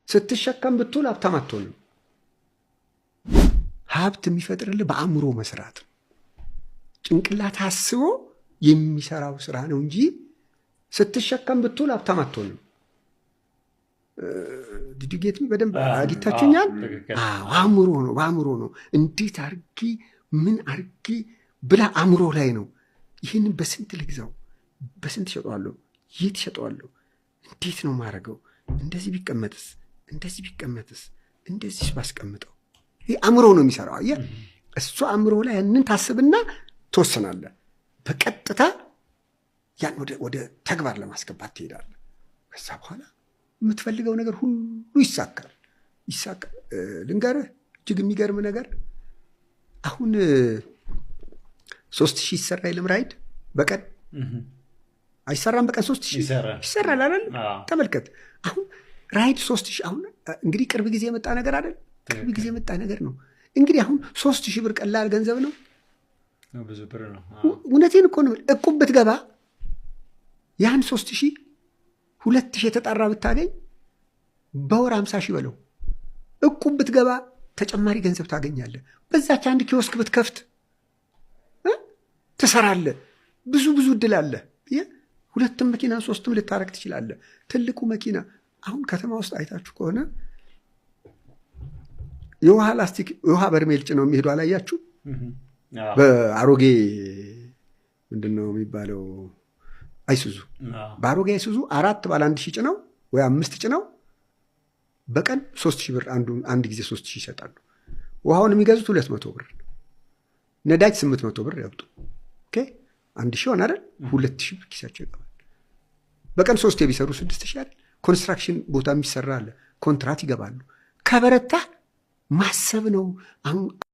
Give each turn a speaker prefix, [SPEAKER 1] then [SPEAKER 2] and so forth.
[SPEAKER 1] ስትሸከም ብትውል ሀብታም አትሆንም። ሀብት የሚፈጥርልህ በአእምሮ መስራት ነው። ጭንቅላት አስቦ የሚሰራው ስራ ነው እንጂ ስትሸከም ብትውል ሀብታም አትሆንም። ዲዲጌት በደንብ አግኝታችሁኛል። አእምሮ ነው፣ በአእምሮ ነው። እንዴት አርጊ ምን አርጊ ብላ አእምሮ ላይ ነው። ይህንን በስንት ልግዛው፣ በስንት ሸጠዋለሁ፣ የት ሸጠዋለሁ፣ እንዴት ነው ማረገው፣ እንደዚህ ቢቀመጥስ፣ እንደዚህ ቢቀመጥስ፣ እንደዚህ ባስቀምጠው። ይህ አእምሮ ነው የሚሰራው። አየህ፣ እሱ አእምሮ ላይ ያንን ታስብና ትወስናለህ። በቀጥታ ያን ወደ ተግባር ለማስገባት ትሄዳለህ። ከዛ በኋላ የምትፈልገው ነገር ሁሉ ይሳካል። ልንገርህ እጅግ የሚገርም ነገር፣ አሁን 3000 ይሰራ የለም ራይድ በቀን አይሰራም? በቀን 3000 ይሰራል አይደል? ተመልከት አሁን ራይድ 3000። አሁን እንግዲህ ቅርብ ጊዜ የመጣ ነገር አይደል? ቅርብ ጊዜ የመጣ ነገር ነው። እንግዲህ አሁን 3000 ብር ቀላል ገንዘብ ነው?
[SPEAKER 2] ብዙ ብር ነው።
[SPEAKER 1] እውነቴን እኮ ነው። እቁብ ብትገባ ያን 3000 2000 የተጣራ ብታገኝ በወር 50,000 በለው። እቁብ ብትገባ ተጨማሪ ገንዘብ ታገኛለህ። በዛች አንድ ኪዮስክ ብትከፍት ትሰራለህ። ብዙ እድል አለ። 2 መኪና 3 ልታረግ ትችላለህ። ትልቁ መኪና አሁን ከተማ ውስጥ አይታችሁ ከሆነ የውሃ ላስቲክ የውሃ በርሜል ጭነው የሚሄዱ አላያችሁ? በአሮጌ ምንድነው የሚባለው አይሱዙ፣ በአሮጌ አይሱዙ 4 ባለ 1000 ጭነው ወይ 5 ጭነው በቀን 3000 ብር አንድ ጊዜ 3000 ይሰጣሉ። ውሃውን የሚገዙት 200 ብር፣ ነዳጅ 800 ብር ያውጡ። ኦኬ 1000 ሆነ አይደል? 2000 ብር ኪሳቸው ይገባል። በቀን 3 ቢሰሩ 6000 አይደል? ኮንስትራክሽን ቦታ የሚሰራ አለ፣ ኮንትራት ይገባሉ። ከበረታ ማሰብ ነው።